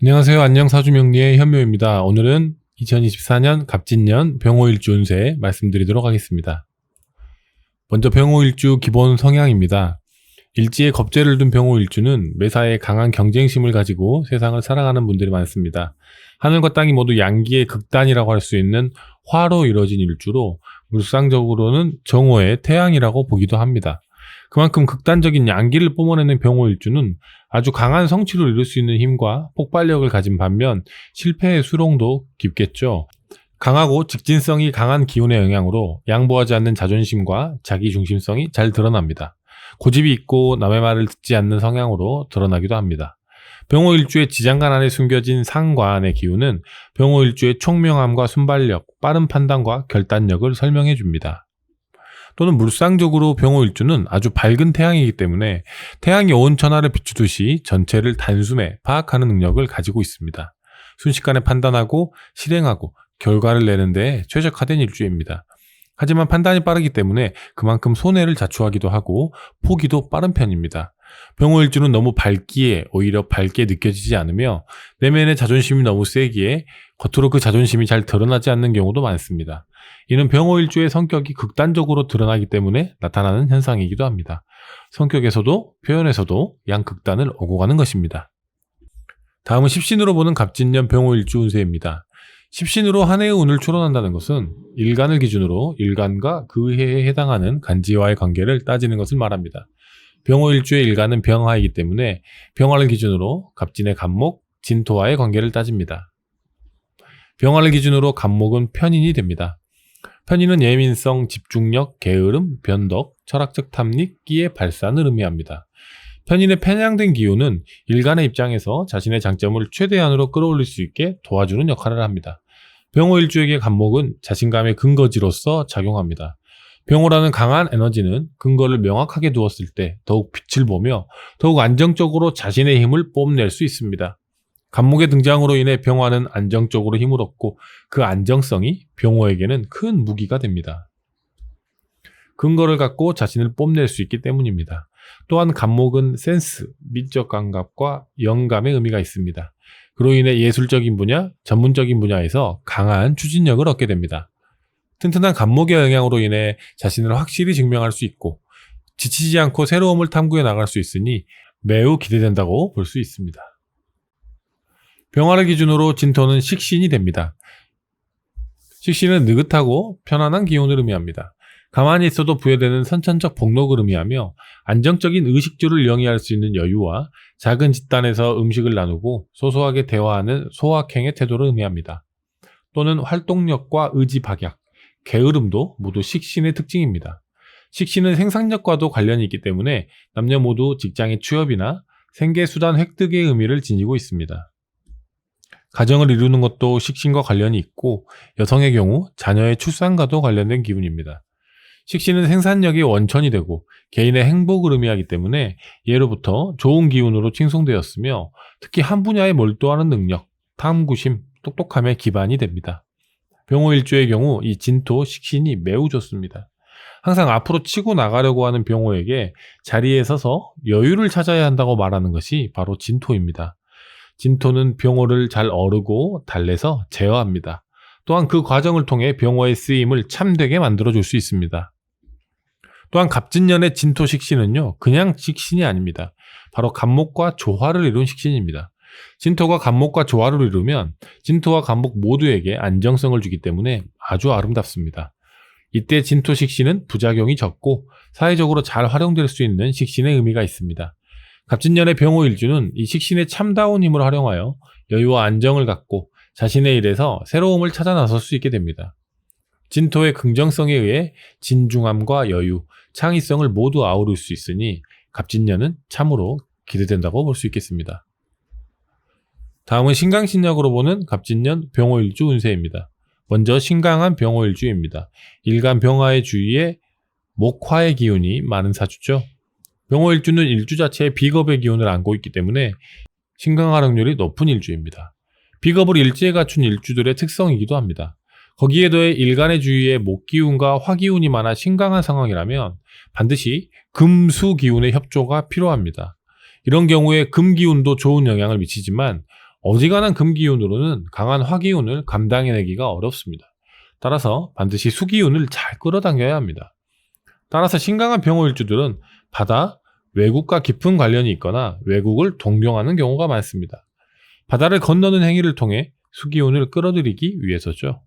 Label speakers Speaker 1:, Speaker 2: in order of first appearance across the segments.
Speaker 1: 안녕하세요. 안녕사주명리의 현묘입니다. 오늘은 2024년 갑진년 병호일주 운세 말씀드리도록 하겠습니다. 먼저 병호일주 기본 성향입니다. 일지에 겁재를 둔 병호일주는 매사에 강한 경쟁심을 가지고 세상을 살아가는 분들이 많습니다. 하늘과 땅이 모두 양기의 극단이라고 할 수 있는 화로 이루어진 일주로 물상적으로는 정오의 태양이라고 보기도 합니다. 그만큼 극단적인 양기를 뿜어내는 병호일주는 아주 강한 성취를 이룰 수 있는 힘과 폭발력을 가진 반면 실패의 수렁도 깊겠죠. 강하고 직진성이 강한 기운의 영향으로 양보하지 않는 자존심과 자기중심성이 잘 드러납니다. 고집이 있고 남의 말을 듣지 않는 성향으로 드러나기도 합니다. 병호일주의 지장간 안에 숨겨진 상관의 기운은 병호일주의 총명함과 순발력, 빠른 판단과 결단력을 설명해 줍니다. 또는 물상적으로 병호일주는 아주 밝은 태양이기 때문에 태양이 온 천하를 비추듯이 전체를 단숨에 파악하는 능력을 가지고 있습니다. 순식간에 판단하고 실행하고 결과를 내는 데 최적화된 일주입니다. 하지만 판단이 빠르기 때문에 그만큼 손해를 자초하기도 하고 포기도 빠른 편입니다. 병호일주는 너무 밝기에 오히려 밝게 느껴지지 않으며 내면의 자존심이 너무 세기에 겉으로 그 자존심이 잘 드러나지 않는 경우도 많습니다. 이는 병호일주의 성격이 극단적으로 드러나기 때문에 나타나는 현상이기도 합니다. 성격에서도 표현에서도 양극단을 오고 가는 것입니다. 다음은 십신으로 보는 갑진년 병호일주 운세입니다. 십신으로 한 해의 운을 추론한다는 것은 일간을 기준으로 일간과 그 해에 해당하는 간지와의 관계를 따지는 것을 말합니다. 병호일주의 일간은 병화이기 때문에 병화를 기준으로 갑진의 갑목, 진토와의 관계를 따집니다. 병화를 기준으로 갑목은 편인이 됩니다. 편인은 예민성, 집중력, 게으름, 변덕, 철학적 탐닉, 끼의 발산을 의미합니다. 편인의 편향된 기운은 일간의 입장에서 자신의 장점을 최대한으로 끌어올릴 수 있게 도와주는 역할을 합니다. 병호일주에게 갑목은 자신감의 근거지로서 작용합니다. 병호라는 강한 에너지는 근거를 명확하게 두었을 때 더욱 빛을 보며 더욱 안정적으로 자신의 힘을 뽐낼 수 있습니다. 갑목의 등장으로 인해 병화는 안정적으로 힘을 얻고 그 안정성이 병호에게는 큰 무기가 됩니다. 근거를 갖고 자신을 뽐낼 수 있기 때문입니다. 또한 갑목은 센스, 미적 감각과 영감의 의미가 있습니다. 그로 인해 예술적인 분야, 전문적인 분야에서 강한 추진력을 얻게 됩니다. 튼튼한 갑목의 영향으로 인해 자신을 확실히 증명할 수 있고 지치지 않고 새로움을 탐구해 나갈 수 있으니 매우 기대된다고 볼 수 있습니다. 병화를 기준으로 진토는 식신이 됩니다. 식신은 느긋하고 편안한 기운을 의미합니다. 가만히 있어도 부여되는 선천적 복록을 의미하며 안정적인 의식주를 영위할 수 있는 여유와 작은 집단에서 음식을 나누고 소소하게 대화하는 소확행의 태도를 의미합니다. 또는 활동력과 의지 박약, 게으름도 모두 식신의 특징입니다. 식신은 생산력과도 관련이 있기 때문에 남녀 모두 직장의 취업이나 생계수단 획득의 의미를 지니고 있습니다. 가정을 이루는 것도 식신과 관련이 있고 여성의 경우 자녀의 출산과도 관련된 기운입니다. 식신은 생산력의 원천이 되고 개인의 행복을 의미하기 때문에 예로부터 좋은 기운으로 칭송되었으며 특히 한 분야에 몰두하는 능력, 탐구심, 똑똑함의 기반이 됩니다. 병호일주의 경우 이 진토, 식신이 매우 좋습니다. 항상 앞으로 치고 나가려고 하는 병호에게 자리에 서서 여유를 찾아야 한다고 말하는 것이 바로 진토입니다. 진토는 병호를 잘 어르고 달래서 제어합니다. 또한 그 과정을 통해 병호의 쓰임을 참되게 만들어줄 수 있습니다. 또한 갑진년의 진토 식신은요, 그냥 식신이 아닙니다. 바로 갑목과 조화를 이룬 식신입니다. 진토가 갑목과 조화를 이루면 진토와 갑목 모두에게 안정성을 주기 때문에 아주 아름답습니다. 이때 진토 식신은 부작용이 적고 사회적으로 잘 활용될 수 있는 식신의 의미가 있습니다. 갑진년의 병호일주는 이 식신의 참다운 힘을 활용하여 여유와 안정을 갖고 자신의 일에서 새로움을 찾아 나설 수 있게 됩니다. 진토의 긍정성에 의해 진중함과 여유, 창의성을 모두 아우를 수 있으니 갑진년은 참으로 기대된다고 볼 수 있겠습니다. 다음은 신강신약으로 보는 갑진년 병호일주 운세입니다. 먼저 신강한 병호일주입니다. 일간 병화의 주위에 목화의 기운이 많은 사주죠. 병호일주는 일주 자체에 비겁의 기운을 안고 있기 때문에 신강할 확률이 높은 일주입니다. 비겁을 일지에 갖춘 일주들의 특성이기도 합니다. 거기에 더해 일간의 주위에 목기운과 화기운이 많아 신강한 상황이라면 반드시 금수기운의 협조가 필요합니다. 이런 경우에 금기운도 좋은 영향을 미치지만 어지간한 금기운으로는 강한 화기운을 감당해내기가 어렵습니다. 따라서 반드시 수기운을 잘 끌어당겨야 합니다. 따라서 신강한 병호일주들은 바다, 외국과 깊은 관련이 있거나 외국을 동경하는 경우가 많습니다. 바다를 건너는 행위를 통해 수기운을 끌어들이기 위해서죠.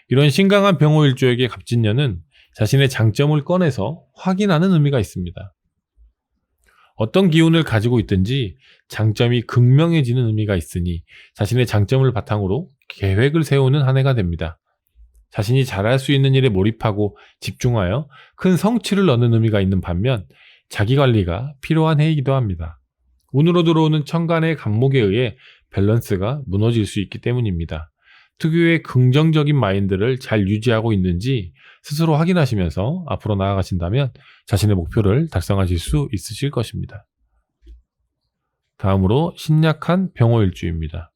Speaker 1: 이런 신강한 병호일주에게 갑진년은 자신의 장점을 꺼내서 확인하는 의미가 있습니다. 어떤 기운을 가지고 있든지 장점이 극명해지는 의미가 있으니 자신의 장점을 바탕으로 계획을 세우는 한 해가 됩니다. 자신이 잘할 수 있는 일에 몰입하고 집중하여 큰 성취를 얻는 의미가 있는 반면 자기관리가 필요한 해이기도 합니다. 운으로 들어오는 천간의 간목에 의해 밸런스가 무너질 수 있기 때문입니다. 특유의 긍정적인 마인드를 잘 유지하고 있는지 스스로 확인하시면서 앞으로 나아가신다면 자신의 목표를 달성하실 수 있으실 것입니다. 다음으로 신약한 병호일주입니다.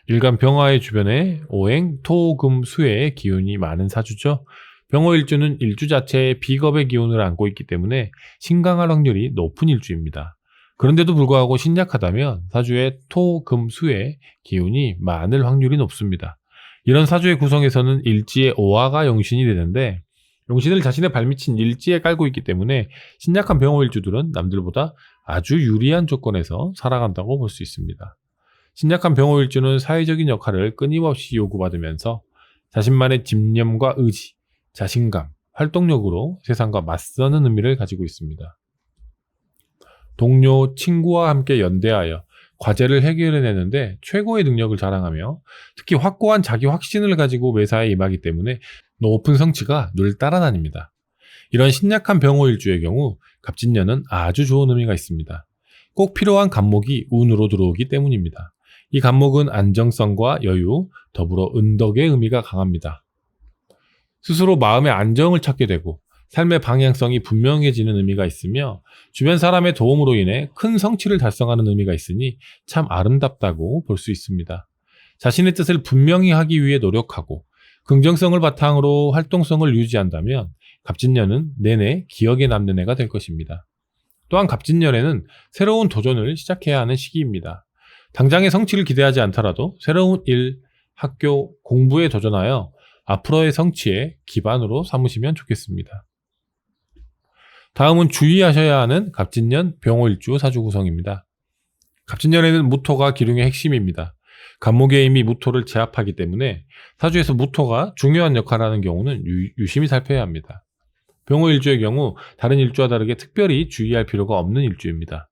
Speaker 1: 일간 병화의 주변에 오행, 토, 금, 수의 기운이 많은 사주죠. 병호일주는 일주 자체에 비겁의 기운을 안고 있기 때문에 신강할 확률이 높은 일주입니다. 그런데도 불구하고 신약하다면 사주에 토, 금, 수의 기운이 많을 확률이 높습니다. 이런 사주의 구성에서는 일지에 오화가 용신이 되는데 용신을 자신의 발밑인 일지에 깔고 있기 때문에 신약한 병호일주들은 남들보다 아주 유리한 조건에서 살아간다고 볼 수 있습니다. 신약한 병호일주는 사회적인 역할을 끊임없이 요구받으면서 자신만의 집념과 의지, 자신감, 활동력으로 세상과 맞서는 의미를 가지고 있습니다. 동료, 친구와 함께 연대하여 과제를 해결해내는데 최고의 능력을 자랑하며 특히 확고한 자기 확신을 가지고 매사에 임하기 때문에 높은 성취가 늘 따라다닙니다. 이런 신약한 병호일주의 경우 갑진년은 아주 좋은 의미가 있습니다. 꼭 필요한 간목이 운으로 들어오기 때문입니다. 이 간목은 안정성과 여유, 더불어 은덕의 의미가 강합니다. 스스로 마음의 안정을 찾게 되고 삶의 방향성이 분명해지는 의미가 있으며 주변 사람의 도움으로 인해 큰 성취를 달성하는 의미가 있으니 참 아름답다고 볼 수 있습니다. 자신의 뜻을 분명히 하기 위해 노력하고 긍정성을 바탕으로 활동성을 유지한다면 갑진년은 내내 기억에 남는 해가 될 것입니다. 또한 갑진년에는 새로운 도전을 시작해야 하는 시기입니다. 당장의 성취를 기대하지 않더라도 새로운 일, 학교, 공부에 도전하여 앞으로의 성취의 기반으로 삼으시면 좋겠습니다. 다음은 주의하셔야 하는 갑진년 병호일주 사주 구성입니다. 갑진년에는 무토가 기룡의 핵심입니다. 간목의 힘이 무토를 제압하기 때문에 사주에서 무토가 중요한 역할을 하는 경우는 유심히 살펴야 합니다. 병호일주의 경우 다른 일주와 다르게 특별히 주의할 필요가 없는 일주입니다.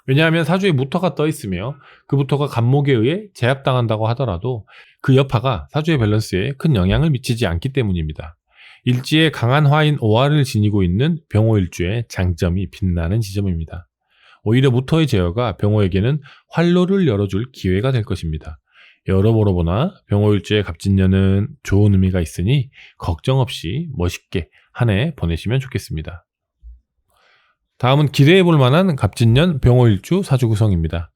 Speaker 1: 왜냐하면 사주에 무토가 떠 있으며 그 무토가 간목에 의해 제압당한다고 하더라도 그 여파가 사주의 밸런스에 큰 영향을 미치지 않기 때문입니다. 일지에 강한 화인 오화를 지니고 있는 병호일주의 장점이 빛나는 지점입니다. 오히려 무토의 제어가 병호에게는 활로를 열어줄 기회가 될 것입니다. 여러모로 보나 병호일주의 갑진년은 좋은 의미가 있으니 걱정 없이 멋있게 한 해 보내시면 좋겠습니다. 다음은 기대해볼 만한 갑진년 병호일주 사주 구성입니다.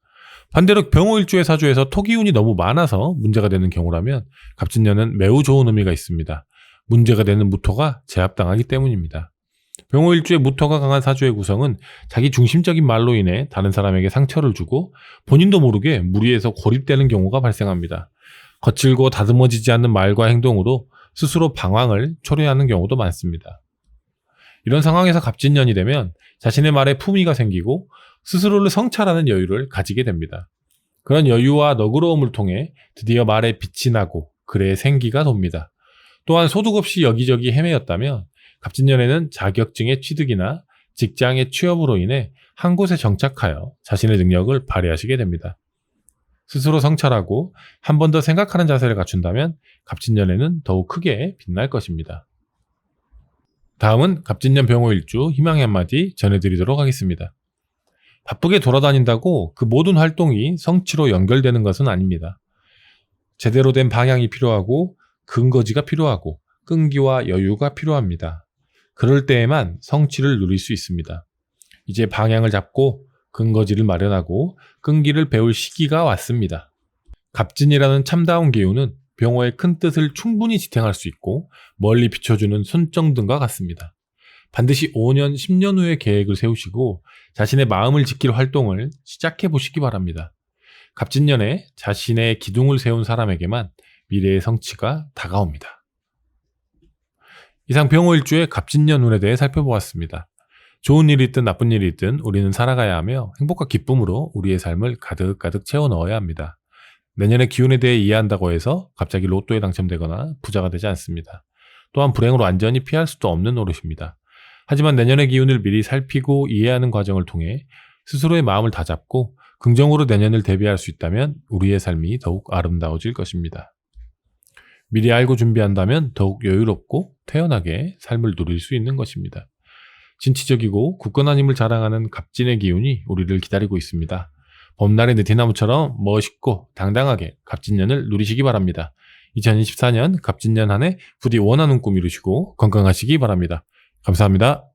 Speaker 1: 반대로 병호일주의 사주에서 토기운이 너무 많아서 문제가 되는 경우라면 갑진년은 매우 좋은 의미가 있습니다. 문제가 되는 무토가 제압당하기 때문입니다. 병호일주의 무토가 강한 사주의 구성은 자기 중심적인 말로 인해 다른 사람에게 상처를 주고 본인도 모르게 무리해서 고립되는 경우가 발생합니다. 거칠고 다듬어지지 않는 말과 행동으로 스스로 방황을 초래하는 경우도 많습니다. 이런 상황에서 갑진년이 되면 자신의 말에 품위가 생기고 스스로를 성찰하는 여유를 가지게 됩니다. 그런 여유와 너그러움을 통해 드디어 말에 빛이 나고 글에 생기가 돕니다. 또한 소득 없이 여기저기 헤매였다면 갑진년에는 자격증의 취득이나 직장의 취업으로 인해 한 곳에 정착하여 자신의 능력을 발휘하시게 됩니다. 스스로 성찰하고 한 번 더 생각하는 자세를 갖춘다면 갑진년에는 더욱 크게 빛날 것입니다. 다음은 갑진년 병호일주 희망의 한마디 전해드리도록 하겠습니다. 바쁘게 돌아다닌다고 그 모든 활동이 성취로 연결되는 것은 아닙니다. 제대로 된 방향이 필요하고 근거지가 필요하고 끈기와 여유가 필요합니다. 그럴 때에만 성취를 누릴 수 있습니다. 이제 방향을 잡고 근거지를 마련하고 끈기를 배울 시기가 왔습니다. 갑진이라는 참다운 기운은 병호의 큰 뜻을 충분히 지탱할 수 있고 멀리 비춰주는 손정등과 같습니다. 반드시 5년, 10년 후의 계획을 세우시고 자신의 마음을 지킬 활동을 시작해 보시기 바랍니다. 갑진년에 자신의 기둥을 세운 사람에게만 미래의 성취가 다가옵니다. 이상 병호일주의 갑진년 운에 대해 살펴보았습니다. 좋은 일이 있든 나쁜 일이 있든 우리는 살아가야 하며 행복과 기쁨으로 우리의 삶을 가득가득 채워 넣어야 합니다. 내년의 기운에 대해 이해한다고 해서 갑자기 로또에 당첨되거나 부자가 되지 않습니다. 또한 불행으로 완전히 피할 수도 없는 노릇입니다. 하지만 내년의 기운을 미리 살피고 이해하는 과정을 통해 스스로의 마음을 다잡고 긍정으로 내년을 대비할 수 있다면 우리의 삶이 더욱 아름다워질 것입니다. 미리 알고 준비한다면 더욱 여유롭고 태연하게 삶을 누릴 수 있는 것입니다. 진취적이고 굳건한 힘을 자랑하는 갑진의 기운이 우리를 기다리고 있습니다. 봄날의 느티나무처럼 멋있고 당당하게 갑진년을 누리시기 바랍니다. 2024년 갑진년 한 해 부디 원하는 꿈 이루시고 건강하시기 바랍니다. 감사합니다.